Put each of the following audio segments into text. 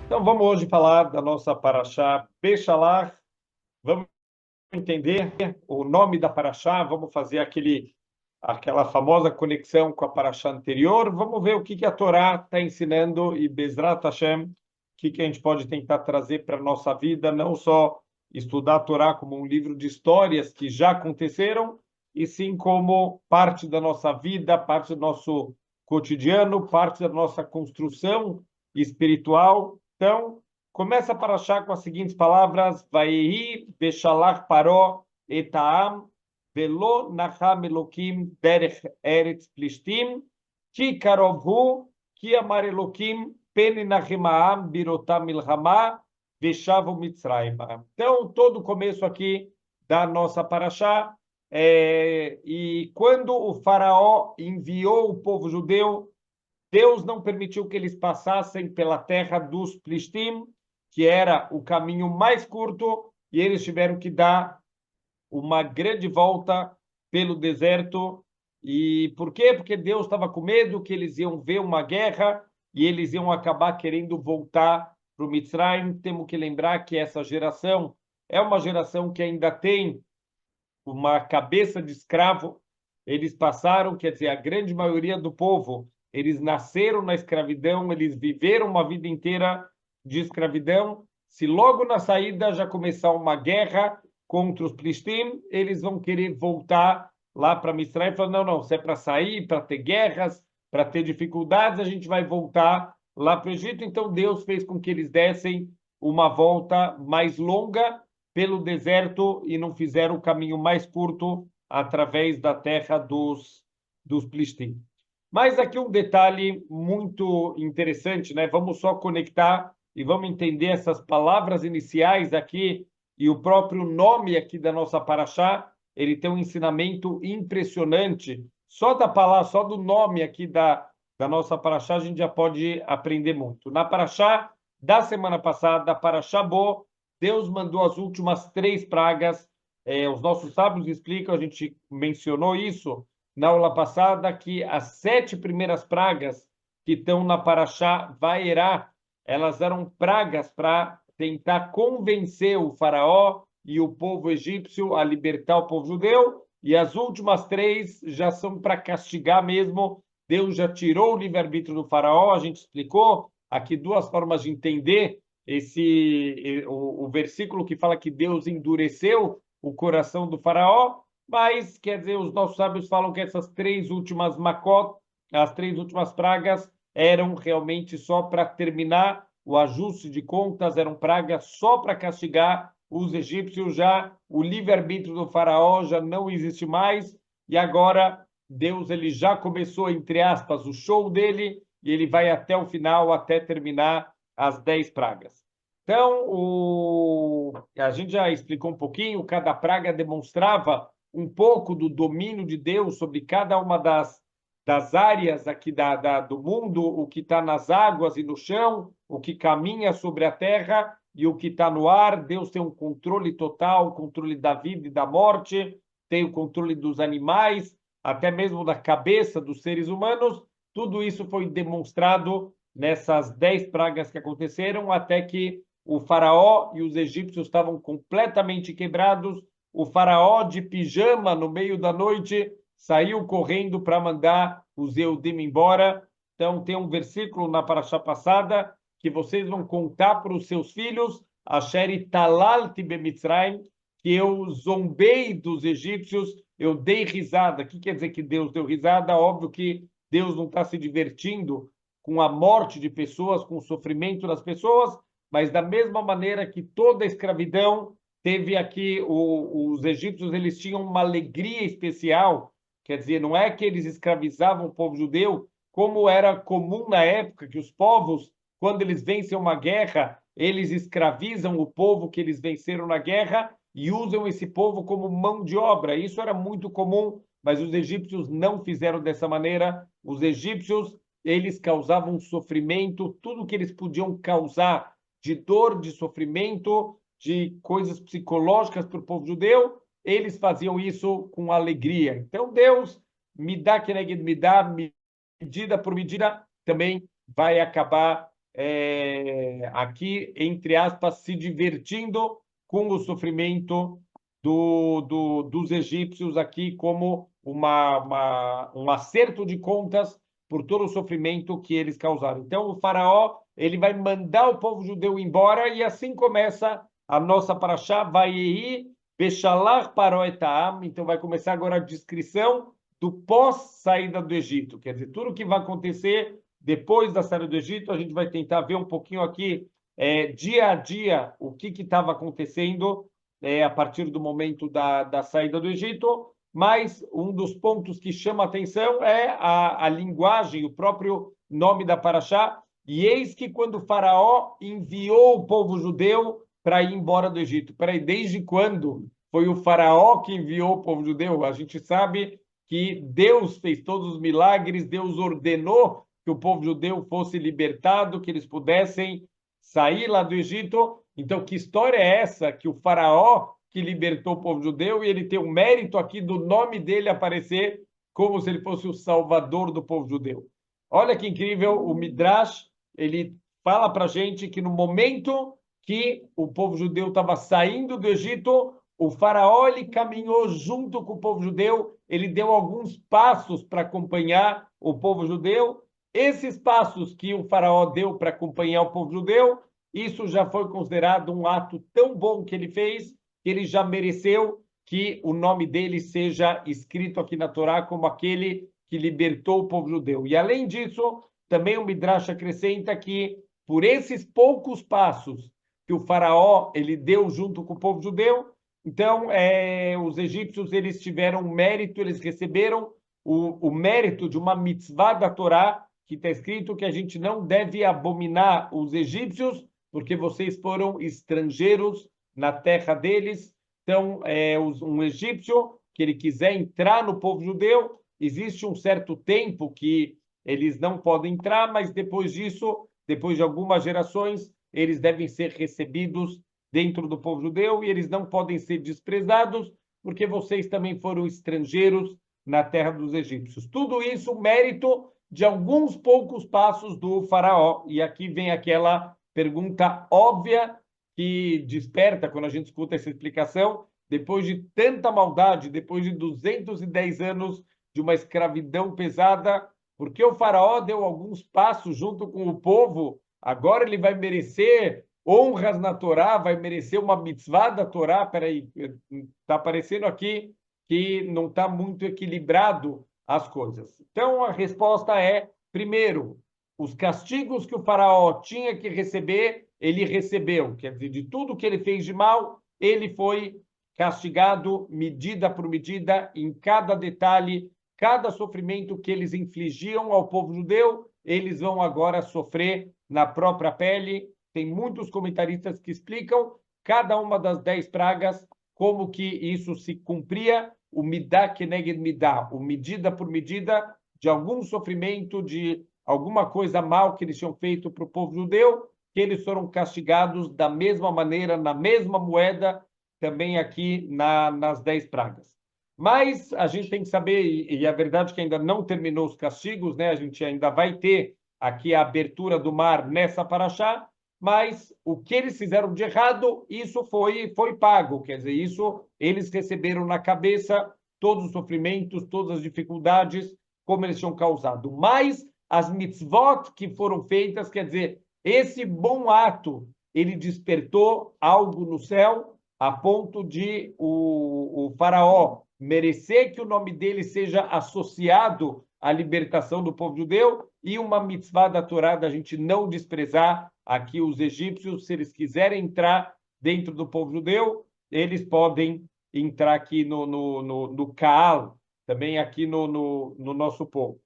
Então, vamos hoje falar da nossa paraxá Beshalach. Vamos entender o nome da paraxá, vamos fazer aquela famosa conexão com a paraxá anterior. Vamos ver o que a Torá está ensinando e Bezrat Hashem, o que a gente pode tentar trazer para a nossa vida, não só estudar a Torá como um livro de histórias que já aconteceram, e sim como parte da nossa vida, parte do nosso cotidiano, parte da nossa construção espiritual. Então, começa a paraxá com as seguintes palavras: Vaihi beshalach paró et ha'am velo nacham Elokim derech eretz plishtim ki karov hu ki amar Elokim pen nachem ha'am birotam milchama veshavu mitzrayma. Então, todo o começo aqui da nossa paraxá e quando o faraó enviou o povo judeu, Deus não permitiu que eles passassem pela terra dos Plishtim, que era o caminho mais curto, e eles tiveram que dar uma grande volta pelo deserto. E por quê? Porque Deus estava com medo que eles iam ver uma guerra e eles iam acabar querendo voltar para o Mitzrayim. Temos que lembrar que essa geração é uma geração que ainda tem uma cabeça de escravo. Eles passaram, quer dizer, a grande maioria do povo, eles nasceram na escravidão, eles viveram uma vida inteira de escravidão. Se logo na saída já começar uma guerra contra os Plishtim, eles vão querer voltar lá para Mitzrayim e falar: não, se é para sair, para ter guerras, para ter dificuldades, a gente vai voltar lá para o Egito. Então Deus fez com que eles dessem uma volta mais longa pelo deserto e não fizeram o caminho mais curto através da terra dos Plishtim. Mas aqui um detalhe muito interessante, né? Vamos só conectar e vamos entender essas palavras iniciais aqui e o próprio nome aqui da nossa paraxá. Ele tem um ensinamento impressionante. Só da palavra, só do nome aqui da nossa paraxá, a gente já pode aprender muito. Na paraxá da semana passada, paraxá Bo, Deus mandou as últimas 3 pragas. Os nossos sábios explicam, a gente mencionou isso na aula passada, que as 7 primeiras pragas que estão na paraxá Vaerá, elas eram pragas para tentar convencer o faraó e o povo egípcio a libertar o povo judeu, e as últimas 3 já são para castigar mesmo. Deus já tirou o livre-arbítrio do faraó. A gente explicou aqui 2 formas de entender o versículo que fala que Deus endureceu o coração do faraó, mas, quer dizer, os nossos sábios falam que essas 3 últimas macot, as 3 últimas pragas, eram realmente só para terminar o ajuste de contas, eram pragas só para castigar os egípcios. Já o livre-arbítrio do faraó já não existe mais, e agora Deus ele já começou, entre aspas, o show dele, e ele vai até o final, até terminar as 10 pragas. Então, a gente já explicou um pouquinho, cada praga demonstrava um pouco do domínio de Deus sobre cada uma das áreas aqui do mundo, o que está nas águas e no chão, o que caminha sobre a terra e o que está no ar. Deus tem um controle total, o controle da vida e da morte, tem o controle dos animais, até mesmo da cabeça dos seres humanos. Tudo isso foi demonstrado nessas 10 pragas que aconteceram, até que o faraó e os egípcios estavam completamente quebrados. O faraó, de pijama, no meio da noite, saiu correndo para mandar os Eudim embora. Então, tem um versículo na paraxá passada que vocês vão contar para os seus filhos: Asher talalti bemitzrayim, que eu zombei dos egípcios, eu dei risada. O que quer dizer que Deus deu risada? Óbvio que Deus não está se divertindo com a morte de pessoas, com o sofrimento das pessoas, mas da mesma maneira que toda a escravidão teve aqui, os egípcios eles tinham uma alegria especial. Quer dizer, não é que eles escravizavam o povo judeu, como era comum na época, que os povos, quando eles vencem uma guerra, eles escravizam o povo que eles venceram na guerra e usam esse povo como mão de obra. Isso era muito comum, mas os egípcios não fizeram dessa maneira. Os egípcios, eles causavam sofrimento, tudo que eles podiam causar de dor, de sofrimento, de coisas psicológicas para o povo judeu, eles faziam isso com alegria. Então, Deus, me dá, medida por medida, também vai acabar aqui, entre aspas, se divertindo com o sofrimento dos egípcios aqui como um acerto de contas por todo o sofrimento que eles causaram. Então, o faraó ele vai mandar o povo judeu embora e assim começa a nossa paraxá, Vaiei Beshalach Paró et Ha'am. Então, vai começar agora a descrição do pós-saída do Egito. Quer dizer, tudo o que vai acontecer depois da saída do Egito, a gente vai tentar ver um pouquinho aqui, dia a dia, o que estava acontecendo a partir do momento da saída do Egito, mas um dos pontos que chama a atenção é a linguagem, o próprio nome da paraxá. E eis que quando o faraó enviou o povo judeu para ir embora do Egito. Peraí, desde quando foi o faraó que enviou o povo judeu? A gente sabe que Deus fez todos os milagres, Deus ordenou que o povo judeu fosse libertado, que eles pudessem sair lá do Egito. Então, que história é essa que o faraó que libertou o povo judeu e ele tem o mérito aqui do nome dele aparecer como se ele fosse o salvador do povo judeu? Olha que incrível, o Midrash, ele fala para a gente que no momento que o povo judeu estava saindo do Egito, o faraó ele caminhou junto com o povo judeu, ele deu alguns passos para acompanhar o povo judeu. Esses passos que o faraó deu para acompanhar o povo judeu, isso já foi considerado um ato tão bom que ele fez, que ele já mereceu que o nome dele seja escrito aqui na Torá como aquele que libertou o povo judeu. E além disso, também o Midrash acrescenta que por esses poucos passos que o faraó ele deu junto com o povo judeu, então os egípcios eles tiveram mérito, eles receberam o mérito de uma mitzvah da Torá, que está escrito que a gente não deve abominar os egípcios, porque vocês foram estrangeiros na terra deles. Então, um egípcio que ele quiser entrar no povo judeu, existe um certo tempo que eles não podem entrar, mas depois disso, depois de algumas gerações, eles devem ser recebidos dentro do povo judeu e eles não podem ser desprezados, porque vocês também foram estrangeiros na terra dos egípcios. Tudo isso mérito de alguns poucos passos do faraó. E aqui vem aquela pergunta óbvia que desperta quando a gente escuta essa explicação. Depois de tanta maldade, depois de 210 anos de uma escravidão pesada, porque o faraó deu alguns passos junto com o povo, agora ele vai merecer honras na Torá, vai merecer uma mitzvah da Torá? Peraí, está aparecendo aqui que não está muito equilibrado as coisas. Então, a resposta é, primeiro, os castigos que o faraó tinha que receber, ele recebeu. Quer dizer, de tudo que ele fez de mal, ele foi castigado medida por medida, em cada detalhe, cada sofrimento que eles infligiam ao povo judeu, eles vão agora sofrer na própria pele. Tem muitos comentaristas que explicam cada uma das 10 pragas, como que isso se cumpria, o midá keneged midá, o medida por medida de algum sofrimento, de alguma coisa mal que eles tinham feito para o povo judeu, que eles foram castigados da mesma maneira, na mesma moeda, também aqui nas 10 pragas. Mas a gente tem que saber, e a verdade é que ainda não terminou os castigos, né? A gente ainda vai ter aqui a abertura do mar nessa paraxá, mas o que eles fizeram de errado, isso foi pago. Quer dizer, isso eles receberam na cabeça todos os sofrimentos, todas as dificuldades, como eles tinham causado. Mas as mitzvot que foram feitas, quer dizer, esse bom ato, ele despertou algo no céu, a ponto de o faraó merecer que o nome dele seja associado à libertação do povo judeu, e uma mitzvah da Torá da gente não desprezar aqui os egípcios. Se eles quiserem entrar dentro do povo judeu, eles podem entrar aqui no Kaal, também aqui no nosso povo.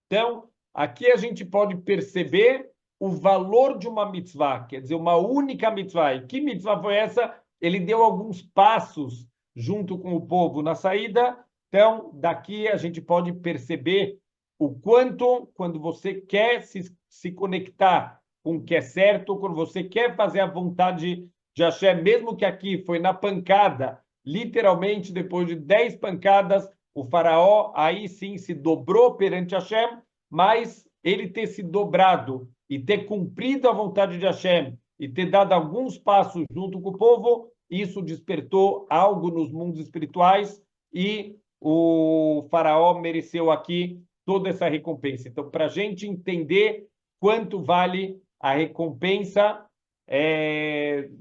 Então, aqui a gente pode perceber o valor de uma mitzvah, quer dizer, uma única mitzvah. E que mitzvah foi essa? Ele deu alguns passos junto com o povo na saída. Então, daqui a gente pode perceber o quanto, quando você quer se conectar com o que é certo, quando você quer fazer a vontade de Hashem, mesmo que aqui foi na pancada, literalmente, depois de 10 pancadas, o faraó aí sim se dobrou perante Hashem, mas ele ter se dobrado e ter cumprido a vontade de Hashem e ter dado alguns passos junto com o povo, isso despertou algo nos mundos espirituais e o faraó mereceu aqui toda essa recompensa. Então, para a gente entender quanto vale a recompensa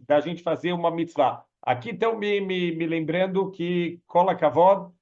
da gente fazer uma mitzvah. Aqui estão me lembrando que, Kol HaKavod,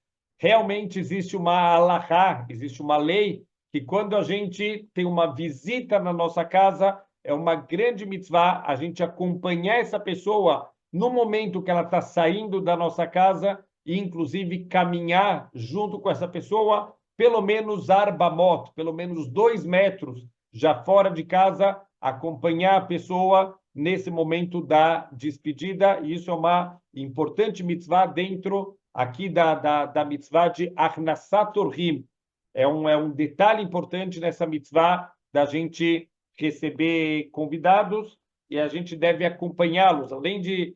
realmente existe uma halachá, existe uma lei, que quando a gente tem uma visita na nossa casa, é uma grande mitzvah a gente acompanhar essa pessoa no momento que ela está saindo da nossa casa e, inclusive, caminhar junto com essa pessoa, pelo menos arbamot, pelo menos 2 metros já fora de casa, acompanhar a pessoa nesse momento da despedida. E isso é uma importante mitzvah dentro aqui da mitzvah de Achnasat Orhim. É um detalhe importante nessa mitzvah da gente receber convidados e a gente deve acompanhá-los, além de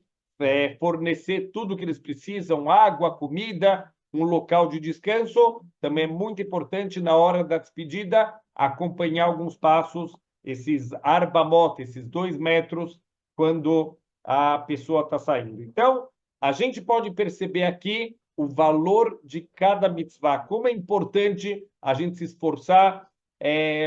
fornecer tudo o que eles precisam, água, comida, um local de descanso, também é muito importante na hora da despedida acompanhar alguns passos, esses arbamot, esses 2 metros, quando a pessoa está saindo. Então, a gente pode perceber aqui o valor de cada mitzvah, como é importante a gente se esforçar.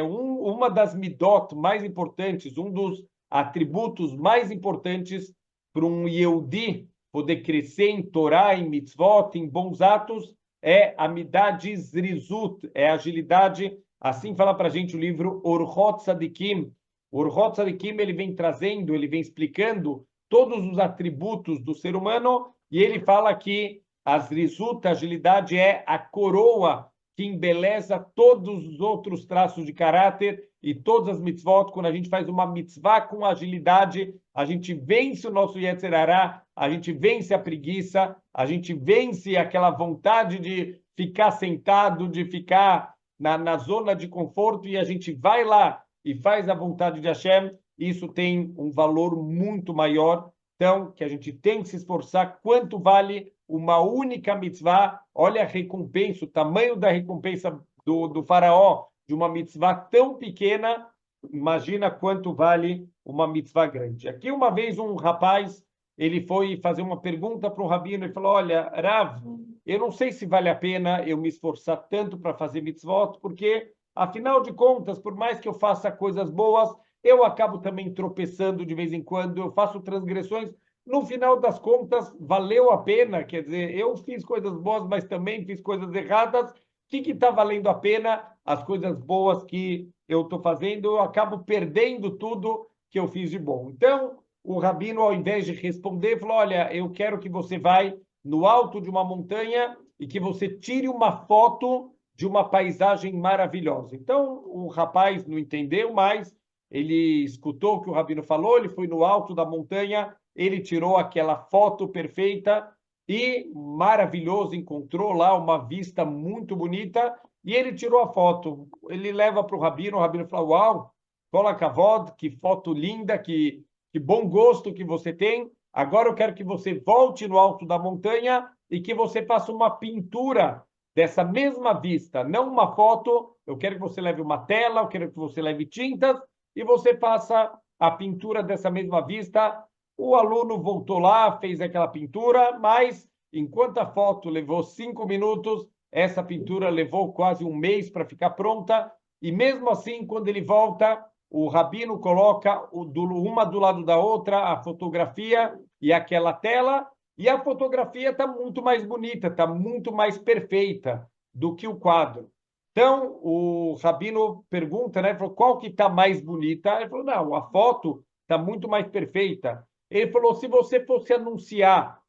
Uma das midot mais importantes, um dos atributos mais importantes para um Yehudi poder crescer em Torá, em mitzvot, em bons atos, é a midah de zrizut, é a agilidade. Assim fala para a gente o livro Orchot Tzadikim. O Orchot Tzadikim, ele vem trazendo, ele vem explicando todos os atributos do ser humano, e ele fala que a zrizut, a agilidade, é a coroa que embeleza todos os outros traços de caráter e todas as mitzvot. Quando a gente faz uma mitzvah com agilidade, a gente vence o nosso Yetzer Hará, a gente vence a preguiça, a gente vence aquela vontade de ficar sentado, de ficar na zona de conforto, e a gente vai lá e faz a vontade de Hashem. Isso tem um valor muito maior. Então, que a gente tem que se esforçar. Quanto vale uma única mitzvah? Olha a recompensa, o tamanho da recompensa do faraó de uma mitzvah tão pequena. Imagina quanto vale uma mitzvah grande. Aqui, uma vez, um rapaz, ele foi fazer uma pergunta para um rabino e falou: olha, Rav, eu não sei se vale a pena eu me esforçar tanto para fazer mitzvot, porque, afinal de contas, por mais que eu faça coisas boas, eu acabo também tropeçando de vez em quando, eu faço transgressões. No final das contas, valeu a pena? Quer dizer, eu fiz coisas boas, mas também fiz coisas erradas. O que está valendo a pena? As coisas boas que eu estou fazendo, eu acabo perdendo tudo que eu fiz de bom. Então, o rabino, ao invés de responder, falou: olha, eu quero que você vá no alto de uma montanha e que você tire uma foto de uma paisagem maravilhosa. Então, o rapaz não entendeu mais, ele escutou o que o rabino falou, ele foi no alto da montanha, ele tirou aquela foto perfeita e maravilhoso, encontrou lá uma vista muito bonita e ele tirou a foto. Ele leva para o rabino fala: uau, Kol HaKavod, que foto linda, que bom gosto que você tem. Agora eu quero que você volte no alto da montanha e que você faça uma pintura dessa mesma vista, não uma foto. Eu quero que você leve uma tela, eu quero que você leve tintas e você faça a pintura dessa mesma vista. O aluno voltou lá, fez aquela pintura, mas enquanto a foto levou 5 minutos, essa pintura levou quase um mês para ficar pronta. E mesmo assim, quando ele volta, o rabino coloca uma do lado da outra, a fotografia e aquela tela, e a fotografia está muito mais bonita, está muito mais perfeita do que o quadro. Então, o rabino pergunta, né? Falou: qual que está mais bonita? Ele falou: não, a foto está muito mais perfeita. Ele falou: se você fosse anunciar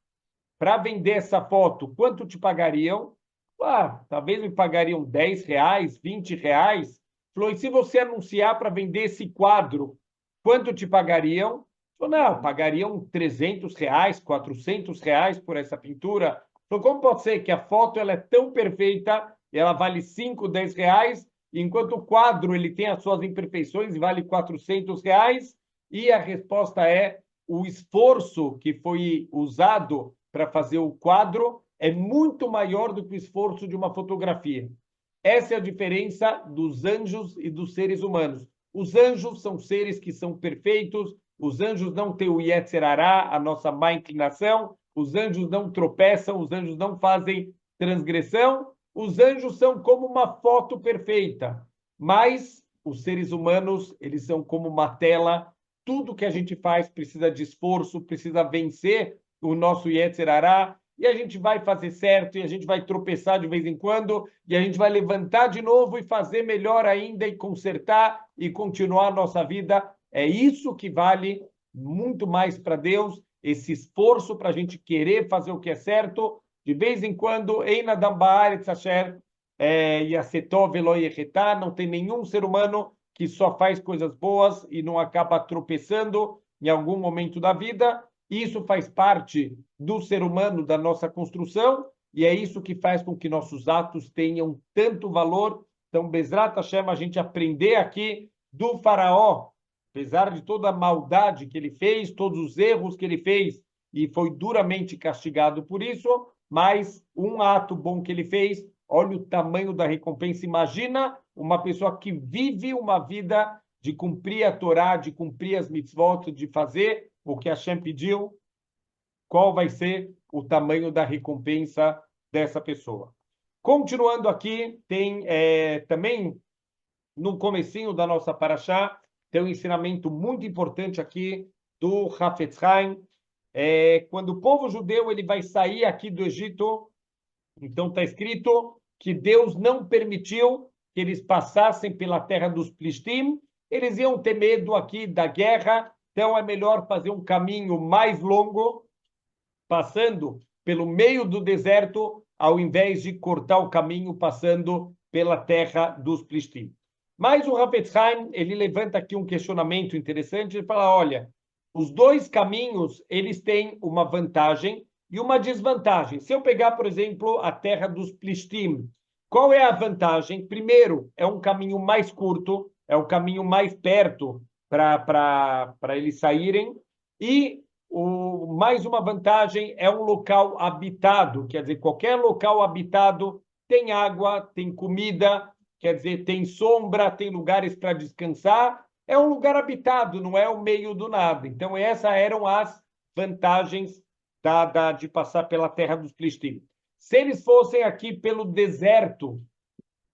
para vender essa foto, quanto te pagariam? Talvez me pagariam R$ 10, R$ 20. Falou: e se você anunciar para vender esse quadro, quanto te pagariam? Falou: não, pagariam R$ 300, R$ 400 por essa pintura. Falou: como pode ser que a foto ela é tão perfeita, ela vale 5, R$ 10, enquanto o quadro ele tem as suas imperfeições e vale R$ 400? E a resposta é: o esforço que foi usado para fazer o quadro é muito maior do que o esforço de uma fotografia. Essa é a diferença dos anjos e dos seres humanos. Os anjos são seres que são perfeitos, os anjos não têm o Yetzer Hará, a nossa má inclinação, os anjos não tropeçam, os anjos não fazem transgressão, os anjos são como uma foto perfeita, mas os seres humanos, eles são como uma tela, tudo que a gente faz precisa de esforço, precisa vencer o nosso Yetzer Hará, e a gente vai fazer certo, e a gente vai tropeçar de vez em quando, e a gente vai levantar de novo e fazer melhor ainda, e consertar, e continuar a nossa vida. É isso que vale muito mais para Deus, esse esforço para a gente querer fazer o que é certo. De vez em quando, Ein Adam Ba'aretz Asher Yasetov Velo Yechetá, não tem nenhum ser humano que só faz coisas boas e não acaba tropeçando em algum momento da vida. Isso faz parte do ser humano, da nossa construção, e é isso que faz com que nossos atos tenham tanto valor. Então, Bezrat Hashem, a gente aprender aqui do faraó, apesar de toda a maldade que ele fez, todos os erros que ele fez, e foi duramente castigado por isso, mas um ato bom que ele fez, olha o tamanho da recompensa. Imagina uma pessoa que vive uma vida de cumprir a Torá, de cumprir as mitzvot, de fazer o que Hashem pediu, qual vai ser o tamanho da recompensa dessa pessoa. Continuando aqui, tem também, no comecinho da nossa paraxá, tem um ensinamento muito importante aqui do Hafetz Haim. Quando o povo judeu ele vai sair aqui do Egito, então está escrito que Deus não permitiu que eles passassem pela terra dos Plishtim, eles iam ter medo aqui da guerra, então é melhor fazer um caminho mais longo, passando pelo meio do deserto, ao invés de cortar o caminho passando pela terra dos Plishtim. Mas o Hafetz Haim, ele levanta aqui um questionamento interessante, ele fala, olha, os dois caminhos, eles têm uma vantagem e uma desvantagem. Se eu pegar, por exemplo, a terra dos Plishtim, qual é a vantagem? Primeiro, é um caminho mais curto, é um caminho mais perto para eles saírem, e mais uma vantagem é um local habitado, quer dizer, qualquer local habitado tem água, tem comida, quer dizer, tem sombra, tem lugares para descansar, é um lugar habitado, não é o meio do nada. Então, essas eram as vantagens de passar pela terra dos Plishtim. Se eles fossem aqui pelo deserto,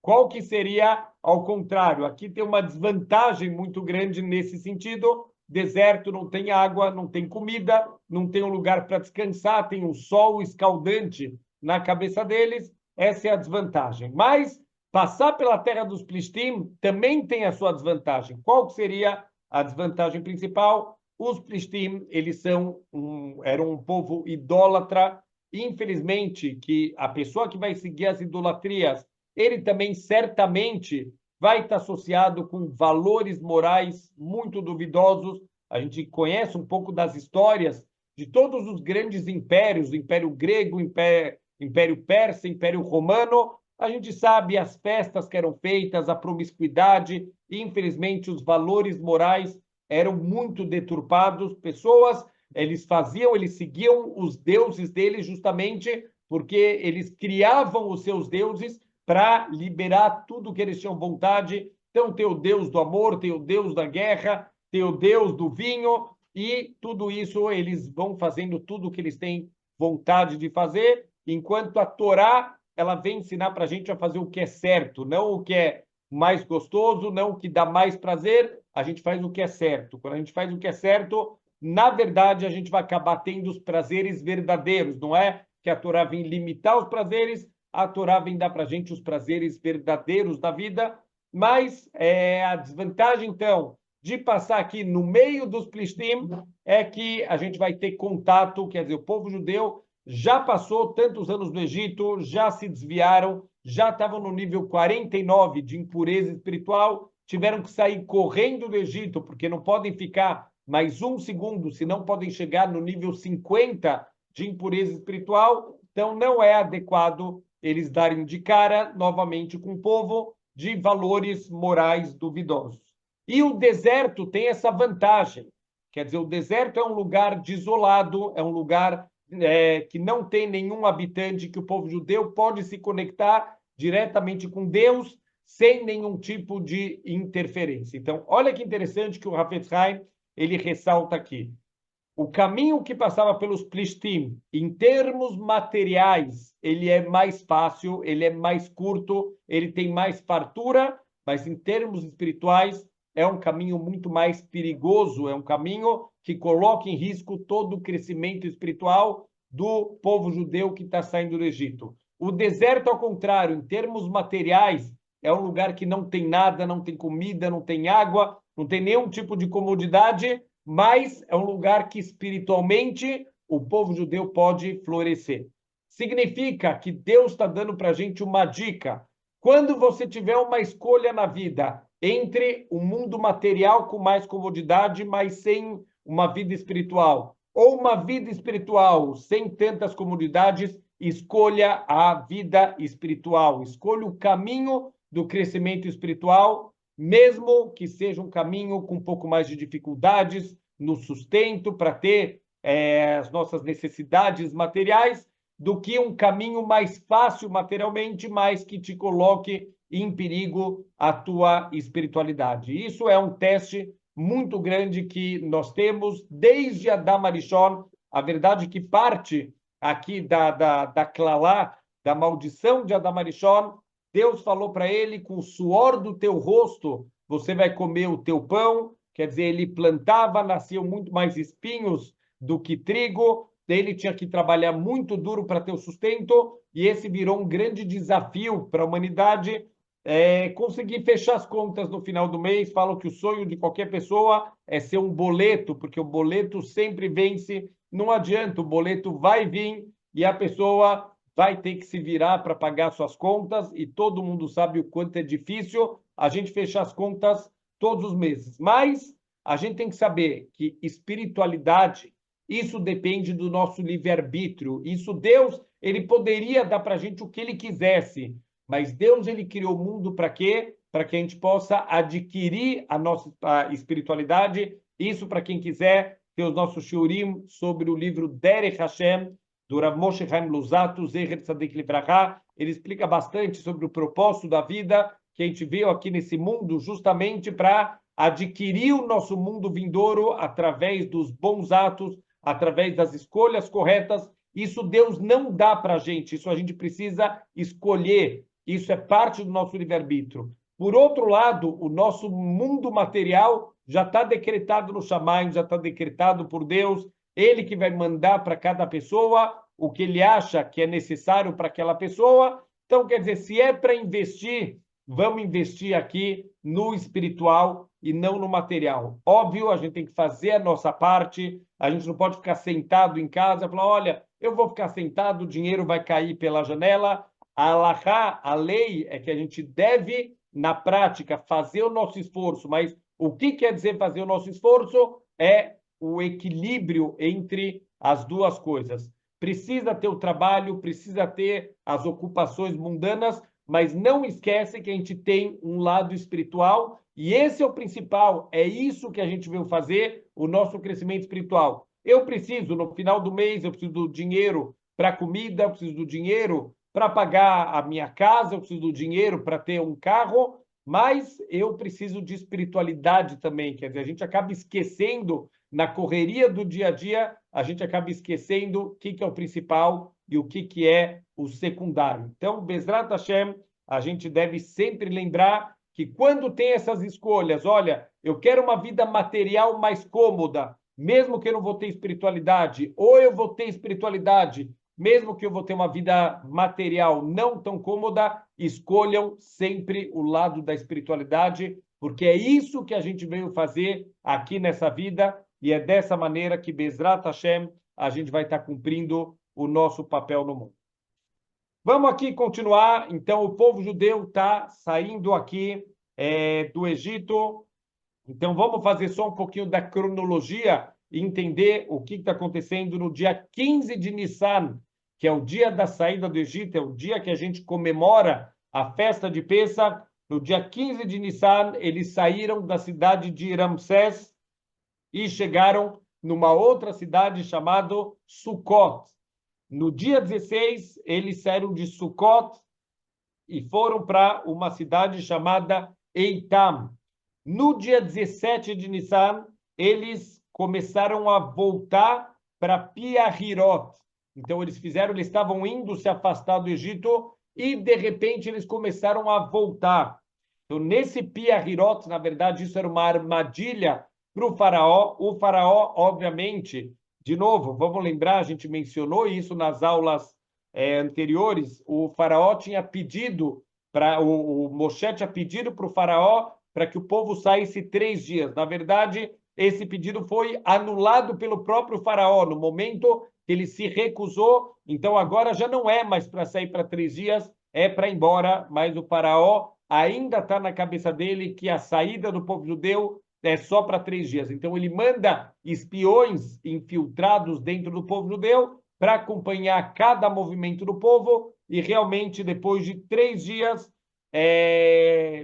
qual que seria ao contrário? Aqui tem uma desvantagem muito grande nesse sentido. Deserto, não tem água, não tem comida, não tem um lugar para descansar, tem um sol escaldante na cabeça deles. Essa é a desvantagem. Mas passar pela terra dos Plishtim também tem a sua desvantagem. Qual seria a desvantagem principal? Os Plishtim, eles eram um povo idólatra. Infelizmente, que a pessoa que vai seguir as idolatrias, ele também certamente vai estar associado com valores morais muito duvidosos. A gente conhece um pouco das histórias de todos os grandes impérios, o Império Grego, Império Persa, Império Romano. A gente sabe as festas que eram feitas, a promiscuidade, e, infelizmente, os valores morais eram muito deturpados. Pessoas, eles seguiam os deuses deles justamente porque eles criavam os seus deuses para liberar tudo que eles tinham vontade. Então, tem o Deus do amor, tem o Deus da guerra, tem o Deus do vinho, e tudo isso eles vão fazendo tudo o que eles têm vontade de fazer, enquanto a Torá ela vem ensinar para a gente a fazer o que é certo, não o que é mais gostoso, não o que dá mais prazer, a gente faz o que é certo. Quando a gente faz o que é certo, na verdade, a gente vai acabar tendo os prazeres verdadeiros, não é que a Torá vem limitar os prazeres, a Torá vem dar para a gente os prazeres verdadeiros da vida. Mas a desvantagem, então, de passar aqui no meio dos Plishtim é que a gente vai ter contato, quer dizer, o povo judeu já passou tantos anos no Egito, já se desviaram, já estavam no nível 49 de impureza espiritual, tiveram que sair correndo do Egito, porque não podem ficar mais um segundo, senão podem chegar no nível 50 de impureza espiritual. Então, não é adequado eles darem de cara novamente com o povo de valores morais duvidosos. E o deserto tem essa vantagem. Quer dizer, o deserto é um lugar desolado, é um lugar que não tem nenhum habitante, que o povo judeu pode se conectar diretamente com Deus, sem nenhum tipo de interferência. Então, olha que interessante que o Hafetz Haim, ele ressalta aqui. O caminho que passava pelos Plishtim, em termos materiais, ele é mais fácil, ele é mais curto, ele tem mais fartura, mas em termos espirituais, é um caminho muito mais perigoso, é um caminho que coloca em risco todo o crescimento espiritual do povo judeu que está saindo do Egito. O deserto, ao contrário, em termos materiais, é um lugar que não tem nada, não tem comida, não tem água, não tem nenhum tipo de comodidade, mas é um lugar que espiritualmente o povo judeu pode florescer. Significa que Deus está dando para a gente uma dica. Quando você tiver uma escolha na vida entre um mundo material com mais comodidade, mas sem uma vida espiritual, ou uma vida espiritual sem tantas comodidades, escolha a vida espiritual, escolha o caminho do crescimento espiritual, mesmo que seja um caminho com um pouco mais de dificuldades no sustento para ter as nossas necessidades materiais, do que um caminho mais fácil materialmente, mas que te coloque em perigo a tua espiritualidade. Isso é um teste muito grande que nós temos desde Adam Arishon, a verdade que parte aqui da Klalá, da maldição de Adam Arishon. Deus falou para ele, com o suor do teu rosto, você vai comer o teu pão. Quer dizer, ele plantava, nasciam muito mais espinhos do que trigo, ele tinha que trabalhar muito duro para ter o sustento, e esse virou um grande desafio para a humanidade, conseguir fechar as contas no final do mês. Falam que o sonho de qualquer pessoa é ser um boleto, porque o boleto sempre vence, não adianta, o boleto vai vir e a pessoa vai ter que se virar para pagar suas contas, e todo mundo sabe o quanto é difícil a gente fechar as contas todos os meses. Mas a gente tem que saber que espiritualidade, isso depende do nosso livre-arbítrio. Isso Deus, ele poderia dar para a gente o que ele quisesse, mas Deus, ele criou o mundo para quê? Para que a gente possa adquirir a nossa espiritualidade. Isso para quem quiser ter os nossos shiurim sobre o livro Derech Hashem, do Rav Moshe Chaim Luzzatto, Zecher Tzadik Livrachá. Ele explica bastante sobre o propósito da vida, que a gente veio aqui nesse mundo justamente para adquirir o nosso mundo vindouro através dos bons atos, através das escolhas corretas. Isso Deus não dá para a gente, isso a gente precisa escolher, isso é parte do nosso livre-arbítrio. Por outro lado, o nosso mundo material já está decretado no Shamayim, já está decretado por Deus, ele que vai mandar para cada pessoa o que ele acha que é necessário para aquela pessoa. Então, quer dizer, se é para investir, vamos investir aqui no espiritual e não no material. Óbvio, a gente tem que fazer a nossa parte, a gente não pode ficar sentado em casa e falar, olha, eu vou ficar sentado, o dinheiro vai cair pela janela. A halachá, a lei, é que a gente deve, na prática, fazer o nosso esforço, mas o que quer dizer fazer o nosso esforço? É o equilíbrio entre as duas coisas. Precisa ter o trabalho, precisa ter as ocupações mundanas, mas não esquece que a gente tem um lado espiritual, e esse é o principal, é isso que a gente veio fazer, o nosso crescimento espiritual. Eu preciso, no final do mês, eu preciso do dinheiro para comida, eu preciso do dinheiro para pagar a minha casa, eu preciso do dinheiro para ter um carro, mas eu preciso de espiritualidade também. Quer dizer, a gente acaba esquecendo, na correria do dia a dia, a gente acaba esquecendo o que é o principal e o que é o secundário. Então, Bezrat Hashem, a gente deve sempre lembrar que quando tem essas escolhas, olha, eu quero uma vida material mais cômoda, mesmo que eu não vou ter espiritualidade, ou eu vou ter espiritualidade, mesmo que eu vou ter uma vida material não tão cômoda, escolham sempre o lado da espiritualidade, porque é isso que a gente veio fazer aqui nessa vida, e é dessa maneira que, Bezrat Hashem, a gente vai estar cumprindo o nosso papel no mundo. Vamos aqui continuar. Então, o povo judeu está saindo aqui do Egito. Então, vamos fazer só um pouquinho da cronologia e entender o que está acontecendo no dia 15 de Nissan, que é o dia da saída do Egito, é o dia que a gente comemora a festa de Pêssach. No dia 15 de Nissan, eles saíram da cidade de Ramsés e chegaram numa outra cidade chamada Sucot. No dia 16, eles saíram de Sucot e foram para uma cidade chamada Eitam. No dia 17 de Nissan, eles começaram a voltar para Piahirot. Então, eles estavam indo se afastar do Egito e, de repente, eles começaram a voltar. Então, nesse Piahirot, na verdade, isso era uma armadilha para o faraó. O faraó, obviamente, de novo, vamos lembrar, a gente mencionou isso nas aulas anteriores, o faraó tinha pedido, o Moshe tinha pedido para o faraó para que o povo saísse 3 dias. Na verdade, esse pedido foi anulado pelo próprio faraó no momento que ele se recusou. Então, agora já não é mais para sair para 3 dias, é para ir embora, mas o faraó ainda está na cabeça dele que a saída do povo judeu é só para 3 dias. Então, ele manda espiões infiltrados dentro do povo judeu para acompanhar cada movimento do povo e realmente, depois de 3 dias,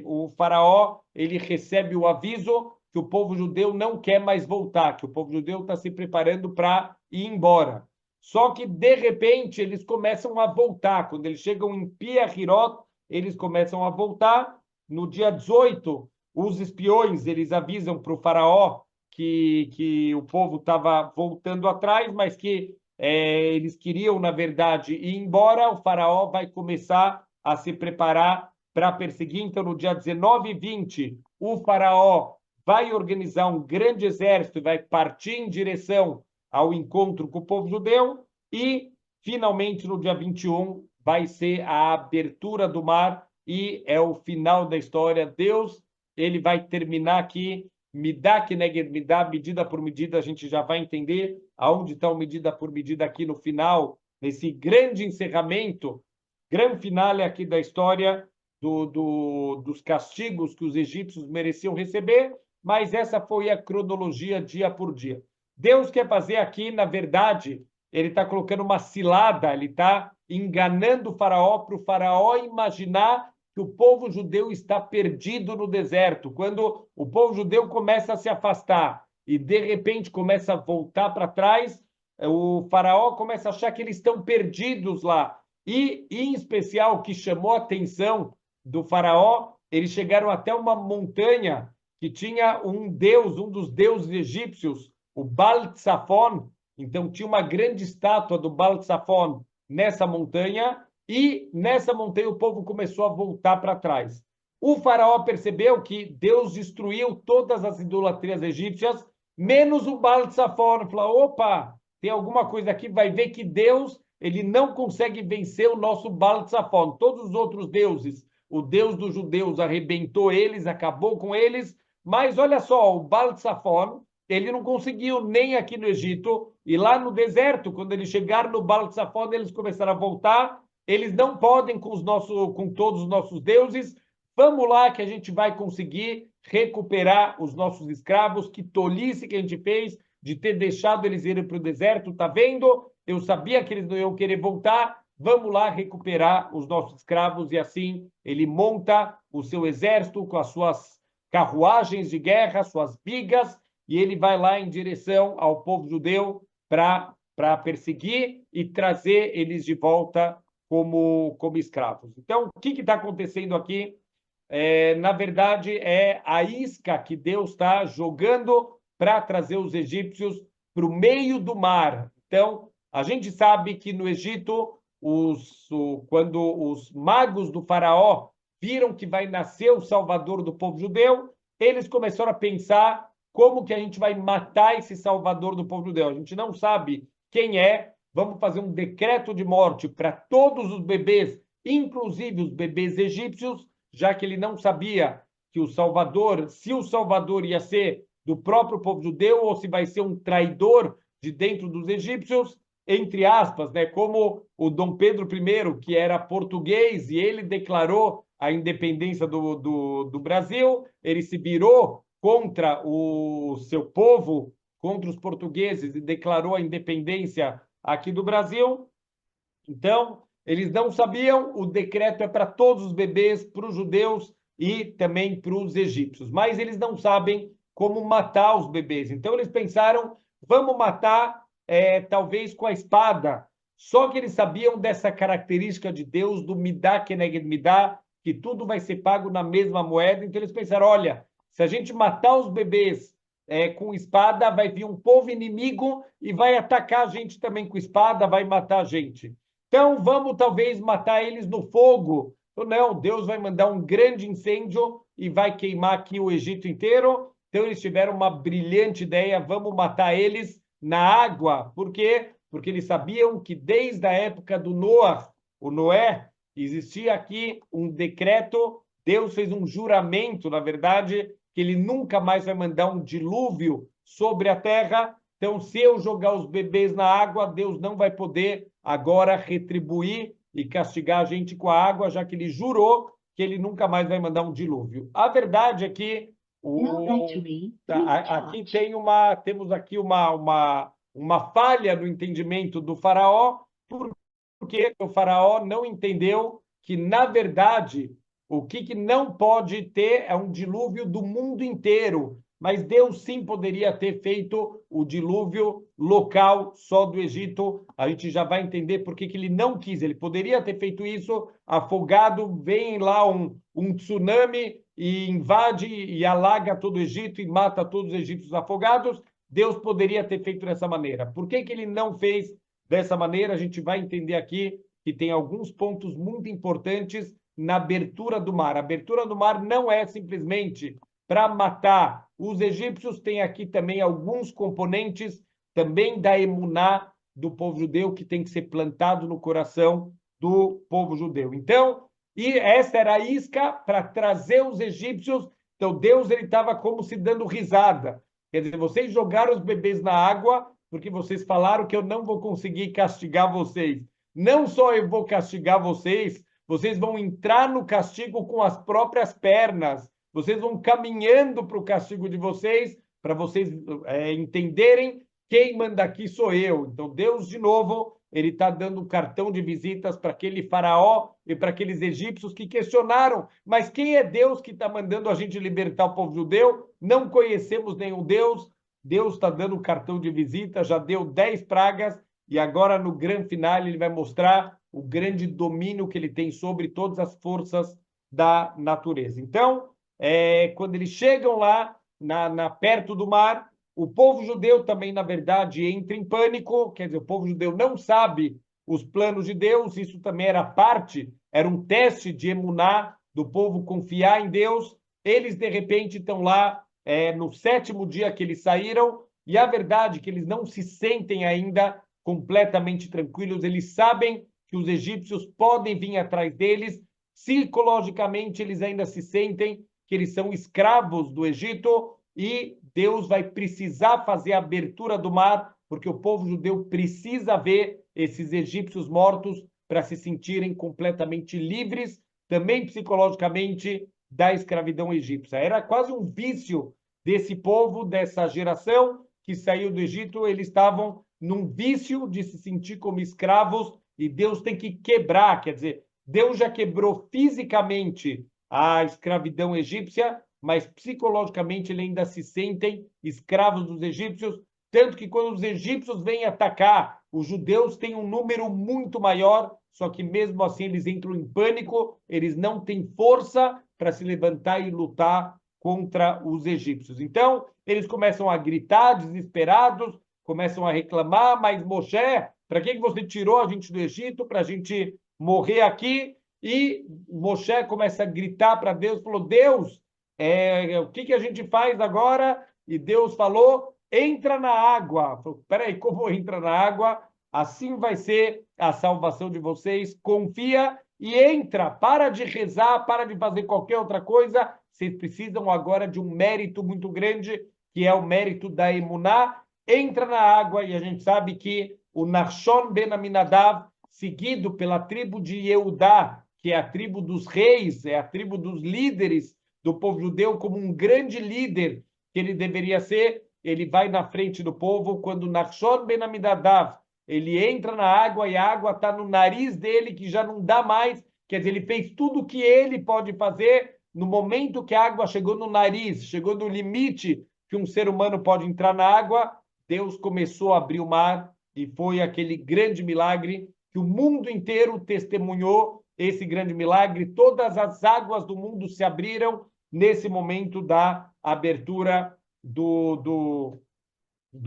o faraó ele recebe o aviso que o povo judeu não quer mais voltar, que o povo judeu está se preparando para ir embora. Só que, de repente, eles começam a voltar. Quando eles chegam em Piahirot, eles começam a voltar. No dia 18, os espiões eles avisam para o faraó que o povo estava voltando atrás, mas que eles queriam, na verdade, ir embora. O faraó vai começar a se preparar para perseguir. Então, no dia 19 e 20, o faraó vai organizar um grande exército e vai partir em direção ao encontro com o povo judeu e, finalmente, no dia 21, vai ser a abertura do mar e é o final da história. Deus, ele vai terminar aqui, midá keneged midá, medida por medida, a gente já vai entender aonde está o medida por medida aqui no final, nesse grande encerramento, grande finale aqui da história dos castigos que os egípcios mereciam receber, mas essa foi a cronologia dia por dia. Deus quer fazer aqui, na verdade, ele está colocando uma cilada, ele está enganando o faraó para o faraó imaginar que o povo judeu está perdido no deserto. Quando o povo judeu começa a se afastar e, de repente, começa a voltar para trás, o faraó começa a achar que eles estão perdidos lá. E, em especial, o que chamou a atenção do faraó, eles chegaram até uma montanha que tinha um deus, um dos deuses egípcios, o Baal Tzafon. Então, tinha uma grande estátua do Baal Tzafon nessa montanha, e nessa montanha o povo começou a voltar para trás. O faraó percebeu que Deus destruiu todas as idolatrias egípcias, menos o Baal Tzafon. Falou, opa, tem alguma coisa aqui, vai ver que Deus ele não consegue vencer o nosso Baal Tzafon. Todos os outros deuses, o Deus dos judeus arrebentou eles, acabou com eles, mas olha só, o Baal Tzafon, ele não conseguiu nem aqui no Egito, e lá no deserto, quando eles chegaram no Baal Tzafon, eles começaram a voltar, eles não podem com todos os nossos deuses, vamos lá que a gente vai conseguir recuperar os nossos escravos, que tolice que a gente fez de ter deixado eles irem para o deserto, tá vendo? Eu sabia que eles não iam querer voltar, vamos lá recuperar os nossos escravos, e assim ele monta o seu exército com as suas carruagens de guerra, suas bigas, e ele vai lá em direção ao povo judeu para perseguir e trazer eles de volta como escravos. Então, o que está acontecendo aqui? Na verdade, é a isca que Deus está jogando para trazer os egípcios para o meio do mar. Então, a gente sabe que no Egito, quando os magos do faraó viram que vai nascer o salvador do povo judeu, eles começaram a pensar como que a gente vai matar esse salvador do povo judeu. A gente não sabe quem é, vamos fazer um decreto de morte para todos os bebês, inclusive os bebês egípcios, já que ele não sabia que o Salvador, se o Salvador ia ser do próprio povo judeu ou se vai ser um traidor de dentro dos egípcios, entre aspas, né? Como o Dom Pedro I, que era português, e ele declarou a independência do Brasil, ele se virou contra o seu povo, contra os portugueses, e declarou a independência aqui do Brasil. Então, eles não sabiam, o decreto é para todos os bebês, para os judeus e também para os egípcios, mas eles não sabem como matar os bebês. Então, eles pensaram, vamos matar talvez com a espada. Só que eles sabiam dessa característica de Deus, do Midá Keneged Midá, que tudo vai ser pago na mesma moeda. Então eles pensaram, olha, se a gente matar os bebês com espada, vai vir um povo inimigo e vai atacar a gente também com espada, vai matar a gente. Então vamos talvez matar eles no fogo. Ou não, Deus vai mandar um grande incêndio e vai queimar aqui o Egito inteiro. Então eles tiveram uma brilhante ideia, vamos matar eles na água. Por quê? Porque eles sabiam que desde a época do Noé, o Noé, existia aqui um decreto, Deus fez um juramento, na verdade, que ele nunca mais vai mandar um dilúvio sobre a terra. Então, se eu jogar os bebês na água, Deus não vai poder agora retribuir e castigar a gente com a água, já que ele jurou que ele nunca mais vai mandar um dilúvio. A verdade é que aqui temos aqui uma falha no entendimento do faraó, porque o faraó não entendeu que, na verdade, o que não pode ter é um dilúvio do mundo inteiro, mas Deus sim poderia ter feito o dilúvio local só do Egito. A gente já vai entender por que ele não quis. Ele poderia ter feito isso afogado, vem lá um tsunami e invade e alaga todo o Egito e mata todos os egípcios afogados. Deus poderia ter feito dessa maneira. Por que ele não fez dessa maneira? A gente vai entender aqui que tem alguns pontos muito importantes na abertura do mar. A abertura do mar não é simplesmente para matar os egípcios, tem aqui também alguns componentes também da emuná do povo judeu que tem que ser plantado no coração do povo judeu. Então, e essa era a isca para trazer os egípcios. Então, Deus ele estava como se dando risada. Quer dizer, vocês jogaram os bebês na água porque vocês falaram que eu não vou conseguir castigar vocês. Não só eu vou castigar vocês, vocês vão entrar no castigo com as próprias pernas. Vocês vão caminhando para o castigo de vocês, para vocês entenderem quem manda aqui sou eu. Então, Deus, de novo, ele está dando um cartão de visitas para aquele faraó e para aqueles egípcios que questionaram, mas quem é Deus que está mandando a gente libertar o povo judeu? Não conhecemos nenhum Deus. Deus está dando um cartão de visita, já deu 10 pragas, e agora, no grande final, ele vai mostrar o grande domínio que ele tem sobre todas as forças da natureza. Então, quando eles chegam lá, perto do mar, o povo judeu também, na verdade, entra em pânico, quer dizer, o povo judeu não sabe os planos de Deus, isso também era um teste de emuná, do povo confiar em Deus. Eles, de repente, estão lá no 7º dia que eles saíram, e a verdade é que eles não se sentem ainda completamente tranquilos, eles sabem que os egípcios podem vir atrás deles, psicologicamente eles ainda se sentem que eles são escravos do Egito e Deus vai precisar fazer a abertura do mar, porque o povo judeu precisa ver esses egípcios mortos para se sentirem completamente livres, também psicologicamente, da escravidão egípcia. Era quase um vício desse povo, dessa geração que saiu do Egito, eles estavam num vício de se sentir como escravos e Deus tem que quebrar, quer dizer, Deus já quebrou fisicamente a escravidão egípcia, mas psicologicamente eles ainda se sentem escravos dos egípcios, tanto que quando os egípcios vêm atacar, os judeus têm um número muito maior, só que mesmo assim eles entram em pânico, eles não têm força para se levantar e lutar contra os egípcios. Então, eles começam a gritar, desesperados, começam a reclamar, mas Moshe, para que você tirou a gente do Egito? Para a gente morrer aqui? E Moshe começa a gritar para Deus, falou, Deus, o que a gente faz agora? E Deus falou, entra na água. Falou, peraí, como entra na água? Assim vai ser a salvação de vocês. Confia e entra. Para de rezar, para de fazer qualquer outra coisa. Vocês precisam agora de um mérito muito grande, que é o mérito da emuná. Entra na água, e a gente sabe que o Nachshon ben Aminadav, seguido pela tribo de Yehudá, que é a tribo dos reis, é a tribo dos líderes do povo judeu, como um grande líder que ele deveria ser, ele vai na frente do povo. Quando Nachshon ben Aminadav, ele entra na água e a água está no nariz dele, que já não dá mais, quer dizer, ele fez tudo o que ele pode fazer. No momento que a água chegou no nariz, chegou no limite que um ser humano pode entrar na água, Deus começou a abrir o mar e foi aquele grande milagre que o mundo inteiro testemunhou esse grande milagre. Todas as águas do mundo se abriram nesse momento da abertura do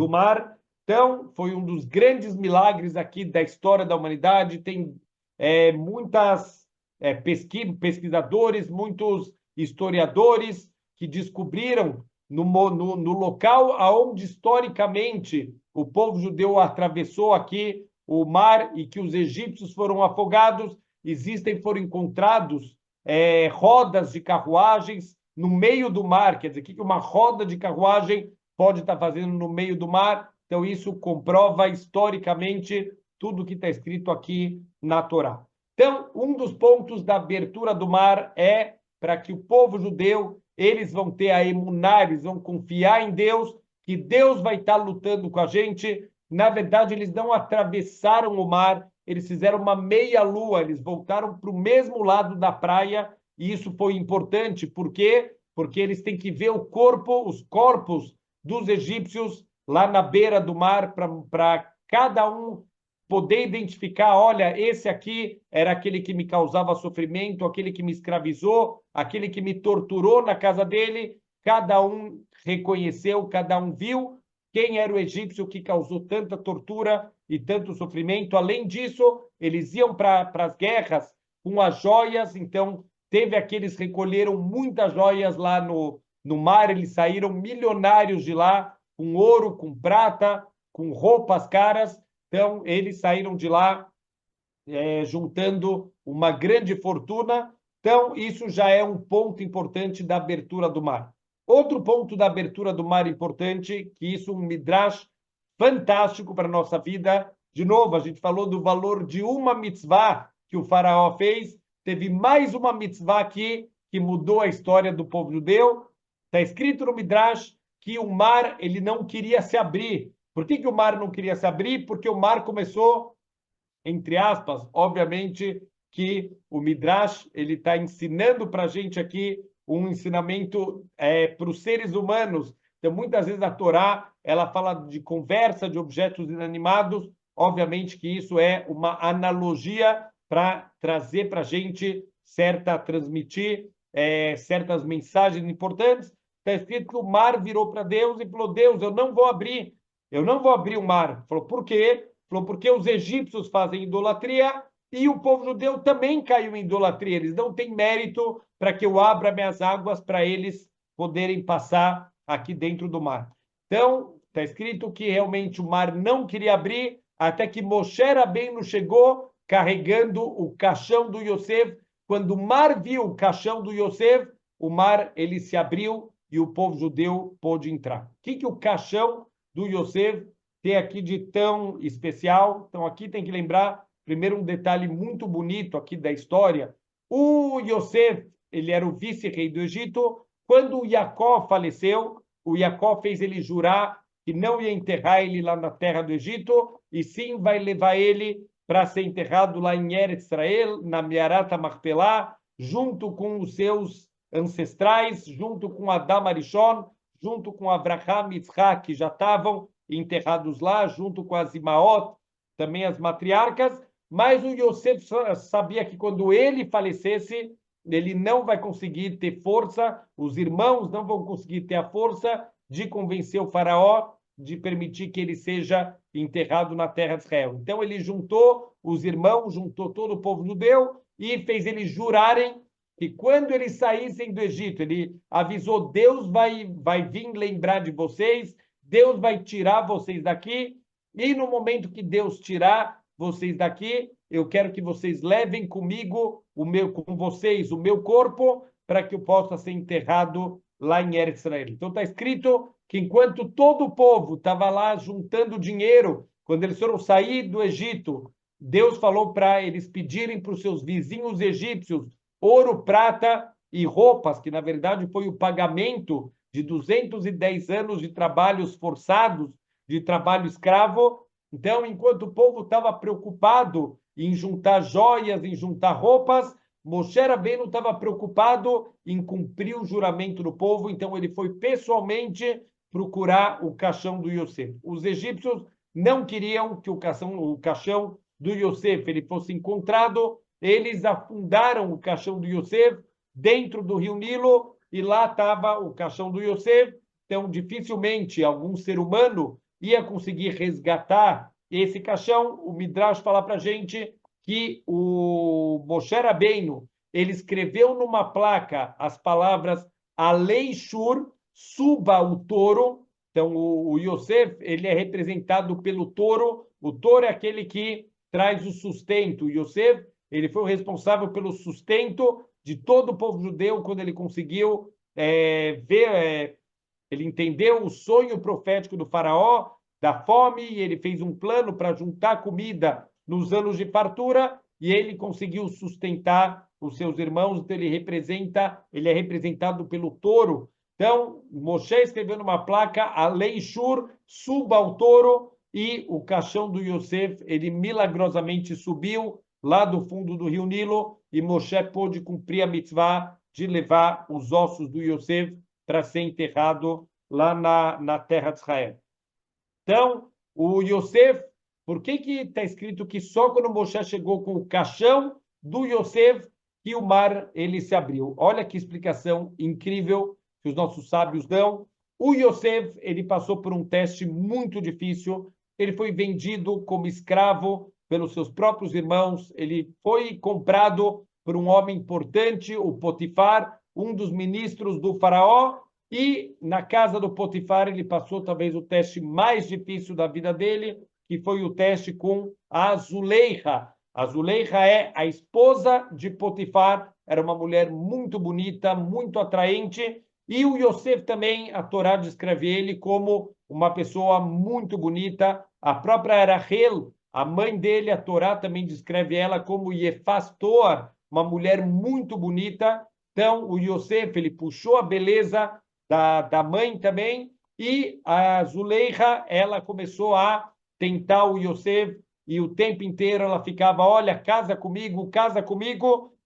mar. Então, foi um dos grandes milagres aqui da história da humanidade. Tem muitas pesquisadores, muitos historiadores que descobriram no local aonde historicamente o povo judeu atravessou aqui o mar e que os egípcios foram afogados, foram encontrados rodas de carruagens no meio do mar. Quer dizer, o que uma roda de carruagem pode estar fazendo no meio do mar? Então, isso comprova historicamente tudo que está escrito aqui na Torá. Então, um dos pontos da abertura do mar é para que o povo judeu, eles vão ter a emuná, eles vão confiar em Deus, que Deus vai estar lutando com a gente. Na verdade, eles não atravessaram o mar, eles fizeram uma meia-lua, eles voltaram para o mesmo lado da praia, e isso foi importante. Por quê? Porque eles têm que ver os corpos dos egípcios lá na beira do mar, para cada um poder identificar, olha, esse aqui era aquele que me causava sofrimento, aquele que me escravizou, aquele que me torturou na casa dele. Cada um reconheceu, cada um viu quem era o egípcio que causou tanta tortura e tanto sofrimento. Além disso, eles iam para as guerras com as joias, então teve aqueles recolheram muitas joias lá no mar, eles saíram milionários de lá, com ouro, com prata, com roupas caras. Então, eles saíram de lá juntando uma grande fortuna. Então, isso já é um ponto importante da abertura do mar. Outro ponto da abertura do mar importante, que isso é um midrash fantástico para a nossa vida. De novo, a gente falou do valor de uma mitzvah que o faraó fez. Teve mais uma mitzvah aqui que mudou a história do povo judeu. Está escrito no midrash que o mar ele não queria se abrir. Por que o mar não queria se abrir? Porque o mar começou, entre aspas, obviamente que o Midrash ele está ensinando para a gente aqui um ensinamento para os seres humanos. Então, muitas vezes a Torá ela fala de conversa de objetos inanimados. Obviamente que isso é uma analogia para trazer para a gente transmitir certas mensagens importantes. Está escrito que o mar virou para Deus e falou: Deus, eu não vou abrir o mar. Falou, por quê? Falou, porque os egípcios fazem idolatria e o povo judeu também caiu em idolatria. Eles não têm mérito para que eu abra minhas águas para eles poderem passar aqui dentro do mar. Então, está escrito que realmente o mar não queria abrir, até que Moshe Rabbeinu chegou carregando o caixão do Yosef. Quando o mar viu o caixão do Yosef, o mar ele se abriu e o povo judeu pôde entrar. O que o caixão do Yosef tem aqui de tão especial? Então, aqui tem que lembrar, primeiro, um detalhe muito bonito aqui da história. O Yosef, ele era o vice-rei do Egito. Quando o Jacó faleceu, o Jacó fez ele jurar que não ia enterrar ele lá na terra do Egito, e sim vai levar ele para ser enterrado lá em Eretz Israel, na Mearat HaMachpelah, junto com os seus ancestrais, junto com Adam Arishon, junto com Abraham e Yitzhak, que já estavam enterrados lá, junto com as Imaot, também as matriarcas. Mas o Yosef sabia que quando ele falecesse, ele não vai conseguir ter força, os irmãos não vão conseguir ter a força de convencer o faraó de permitir que ele seja enterrado na terra de Israel. Então ele juntou os irmãos, juntou todo o povo judeu e fez eles jurarem que quando eles saíssem do Egito, ele avisou: Deus vai vir lembrar de vocês, Deus vai tirar vocês daqui, e no momento que Deus tirar vocês daqui, eu quero que vocês levem comigo com vocês o meu corpo, para que eu possa ser enterrado lá em Eretz Israel. Então está escrito que enquanto todo o povo estava lá juntando dinheiro, quando eles foram sair do Egito, Deus falou para eles pedirem para os seus vizinhos egípcios ouro, prata e roupas, que na verdade foi o pagamento de 210 anos de trabalhos forçados, de trabalho escravo. Então, enquanto o povo estava preocupado em juntar joias, em juntar roupas, Moshe Rabbeinu estava preocupado em cumprir o juramento do povo. Então, ele foi pessoalmente procurar o caixão do Yosef. Os egípcios não queriam que o caixão do Yosef ele fosse encontrado. Eles afundaram o caixão do Yosef dentro do rio Nilo e lá estava o caixão do Yosef. Então, dificilmente algum ser humano ia conseguir resgatar esse caixão. O Midrash fala para a gente que o Moshe Rabbeinu ele escreveu numa placa as palavras Alei Shur, suba o touro. Então, o Yosef ele é representado pelo touro. O touro é aquele que traz o sustento. O Yosef ele foi o responsável pelo sustento de todo o povo judeu quando ele conseguiu ver, ele entendeu o sonho profético do faraó, da fome, e ele fez um plano para juntar comida nos anos de fartura, e ele conseguiu sustentar os seus irmãos, então ele é representado pelo touro. Então, Moshe escreveu numa placa, Alei Shur, suba ao touro, e o caixão do Yosef, ele milagrosamente subiu lá do fundo do rio Nilo, e Moshe pôde cumprir a mitzvah de levar os ossos do Yosef para ser enterrado lá na terra de Israel. Então, o Yosef, por que está escrito que só quando Moshe chegou com o caixão do Yosef que o mar ele se abriu? Olha que explicação incrível que os nossos sábios dão. O Yosef ele passou por um teste muito difícil. Ele foi vendido como escravo pelos seus próprios irmãos. Ele foi comprado por um homem importante, o Potifar, um dos ministros do faraó. E na casa do Potifar ele passou talvez o teste mais difícil da vida dele, que foi o teste com a Zuleika. A Zuleika é a esposa de Potifar, era uma mulher muito bonita, muito atraente, e o Yosef também, a Torá descreve ele como uma pessoa muito bonita. A própria Rachel, a mãe dele, a Torá também descreve ela como Yefas Toar, uma mulher muito bonita. Então, o Yosef, ele puxou a beleza da mãe também, e a Zuleika, ela começou a tentar o Yosef, e o tempo inteiro ela ficava, olha, casa comigo,